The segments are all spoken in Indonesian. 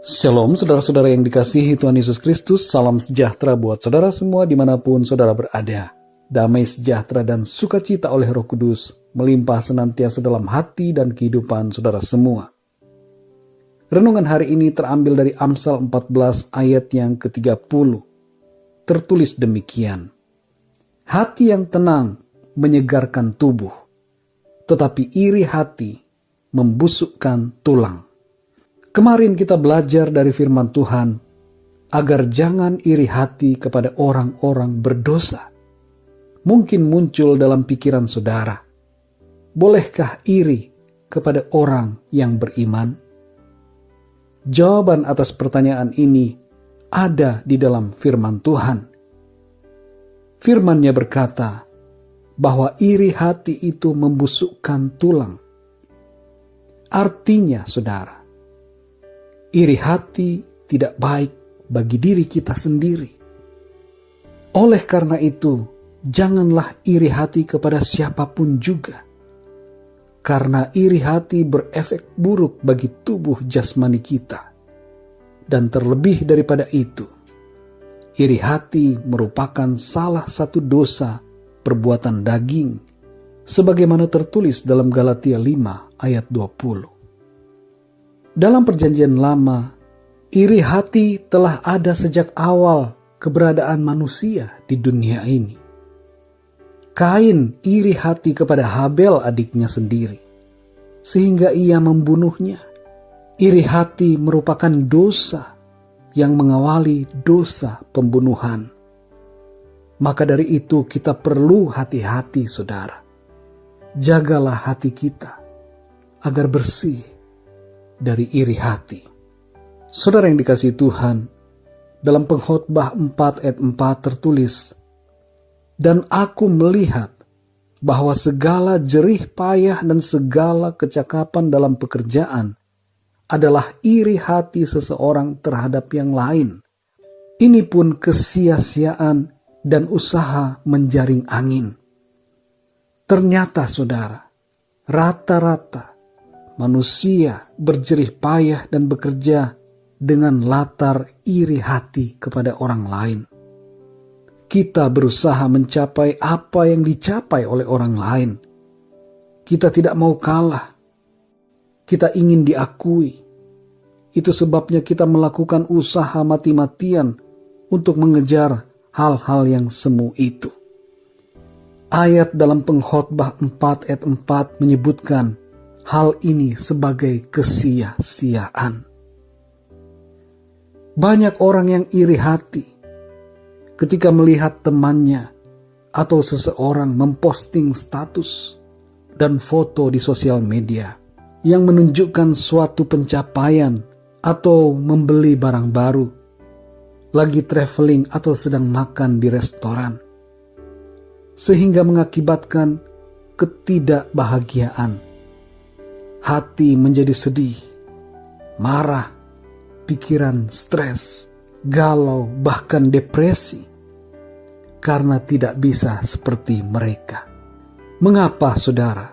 Shalom saudara-saudara yang dikasihi Tuhan Yesus Kristus, salam sejahtera buat saudara semua dimanapun saudara berada. Damai sejahtera dan sukacita oleh Roh Kudus melimpah senantiasa dalam hati dan kehidupan saudara semua. Renungan hari ini terambil dari Amsal 14 ayat yang ke-30. Tertulis demikian: hati yang tenang menyegarkan tubuh, tetapi iri hati membusukkan tulang. Kemarin kita belajar dari firman Tuhan agar jangan iri hati kepada orang-orang berdosa. Mungkin muncul dalam pikiran saudara, bolehkah iri kepada orang yang beriman? Jawaban atas pertanyaan ini ada di dalam firman Tuhan. Firman-Nya berkata bahwa iri hati itu membusukkan tulang. Artinya, saudara, iri hati tidak baik bagi diri kita sendiri. Oleh karena itu, janganlah iri hati kepada siapapun juga. Karena iri hati berefek buruk bagi tubuh jasmani kita. Dan terlebih daripada itu, iri hati merupakan salah satu dosa perbuatan daging, sebagaimana tertulis dalam Galatia 5 ayat 20. Dalam perjanjian lama, iri hati telah ada sejak awal keberadaan manusia di dunia ini. Kain iri hati kepada Habel adiknya sendiri, sehingga ia membunuhnya. Iri hati merupakan dosa yang mengawali dosa pembunuhan. Maka dari itu kita perlu hati-hati, saudara. Jagalah hati kita agar bersih dari iri hati. Saudara yang dikasihi Tuhan, dalam Pengkhotbah 4 ayat 4 tertulis, dan aku melihat bahwa segala jerih payah dan segala kecakapan dalam pekerjaan adalah iri hati seseorang terhadap yang lain. Ini pun kesia-siaan dan usaha menjaring angin. Ternyata, saudara, rata-rata manusia berjerih payah dan bekerja dengan latar iri hati kepada orang lain. Kita berusaha mencapai apa yang dicapai oleh orang lain. Kita tidak mau kalah. Kita ingin diakui. Itu sebabnya kita melakukan usaha mati-matian untuk mengejar hal-hal yang semu itu. Ayat dalam Pengkhotbah 4 ayat 4 menyebutkan hal ini sebagai kesia-siaan. Banyak orang yang iri hati ketika melihat temannya atau seseorang memposting status dan foto di sosial media yang menunjukkan suatu pencapaian atau membeli barang baru, lagi traveling atau sedang makan di restoran, sehingga mengakibatkan ketidakbahagiaan. Hati menjadi sedih, marah, pikiran stres, galau, bahkan depresi, karena tidak bisa seperti mereka. Mengapa, saudara,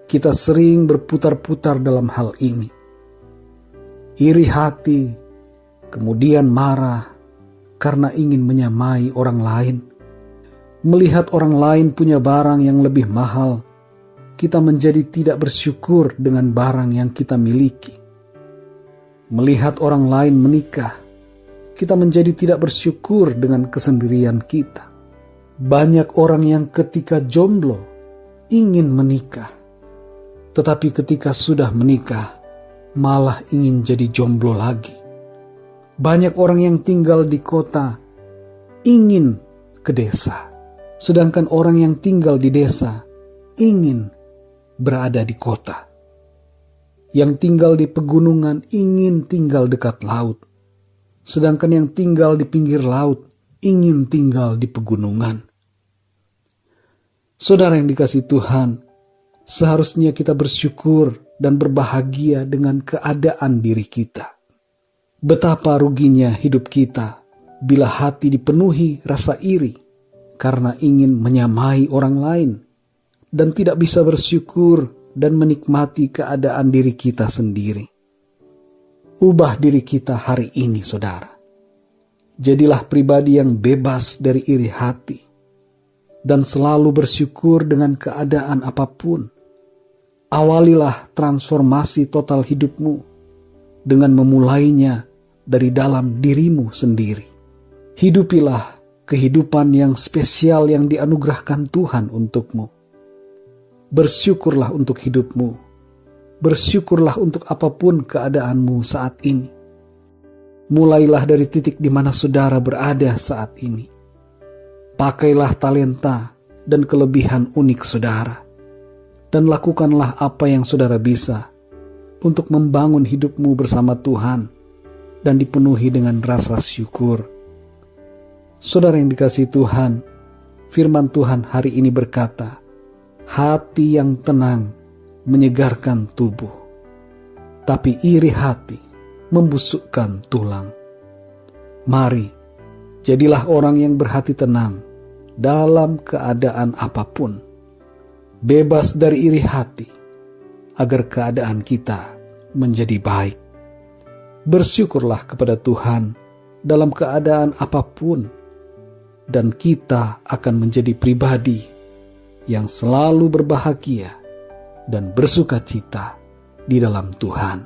kita sering berputar-putar dalam hal ini? Iri hati, kemudian marah karena ingin menyamai orang lain. Melihat orang lain punya barang yang lebih mahal, kita menjadi tidak bersyukur dengan barang yang kita miliki. Melihat orang lain menikah, kita menjadi tidak bersyukur dengan kesendirian kita. Banyak orang yang ketika jomblo ingin menikah, tetapi ketika sudah menikah malah ingin jadi jomblo lagi. Banyak orang yang tinggal di kota ingin ke desa, sedangkan orang yang tinggal di desa ingin berada di kota. Yang tinggal di pegunungan ingin tinggal dekat laut, sedangkan yang tinggal di pinggir laut ingin tinggal di pegunungan. Saudara yang dikasihi Tuhan, seharusnya kita bersyukur dan berbahagia dengan keadaan diri kita. Betapa ruginya hidup kita bila hati dipenuhi rasa iri karena ingin menyamai orang lain dan tidak bisa bersyukur dan menikmati keadaan diri kita sendiri. Ubah diri kita hari ini, saudara. Jadilah pribadi yang bebas dari iri hati dan selalu bersyukur dengan keadaan apapun. Awalilah transformasi total hidupmu dengan memulainya dari dalam dirimu sendiri. Hidupilah kehidupan yang spesial yang dianugerahkan Tuhan untukmu. Bersyukurlah untuk hidupmu. Bersyukurlah untuk apapun keadaanmu saat ini. Mulailah dari titik di mana saudara berada saat ini. Pakailah talenta dan kelebihan unik saudara, dan lakukanlah apa yang saudara bisa untuk membangun hidupmu bersama Tuhan dan dipenuhi dengan rasa syukur. Saudara yang dikasihi Tuhan, firman Tuhan hari ini berkata, hati yang tenang menyegarkan tubuh, tapi iri hati membusukkan tulang. Mari, jadilah orang yang berhati tenang dalam keadaan apapun, bebas dari iri hati, agar keadaan kita menjadi baik. Bersyukurlah kepada Tuhan dalam keadaan apapun, dan kita akan menjadi pribadi yang selalu berbahagia dan bersuka cita di dalam Tuhan.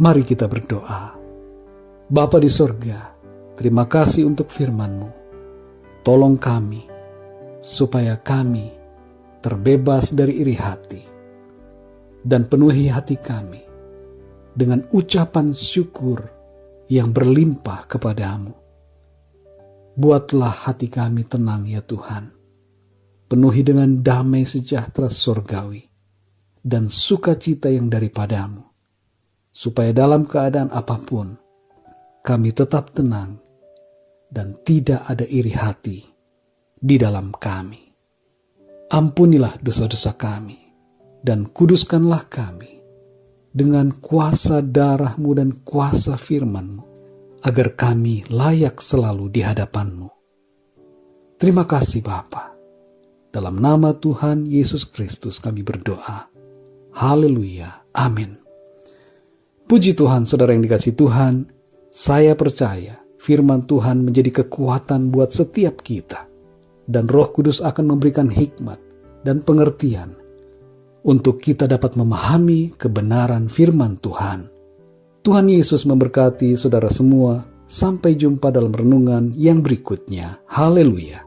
Mari kita berdoa. Bapa di sorga, terima kasih untuk firman-Mu. Tolong kami, supaya kami terbebas dari iri hati, dan penuhi hati kami dengan ucapan syukur yang berlimpah kepadamu. Buatlah hati kami tenang ya Tuhan, penuhi dengan damai sejahtera surgawi dan sukacita yang daripadamu, supaya dalam keadaan apapun kami tetap tenang dan tidak ada iri hati di dalam kami. Ampunilah dosa-dosa kami dan kuduskanlah kami dengan kuasa darah-Mu dan kuasa firman-Mu, agar kami layak selalu di hadapan-Mu. Terima kasih Bapa. Dalam nama Tuhan Yesus Kristus kami berdoa. Haleluya. Amin. Puji Tuhan, saudara yang dikasihi Tuhan, saya percaya firman Tuhan menjadi kekuatan buat setiap kita, dan Roh Kudus akan memberikan hikmat dan pengertian untuk kita dapat memahami kebenaran firman Tuhan. Tuhan Yesus memberkati saudara semua. Sampai jumpa dalam renungan yang berikutnya. Haleluya.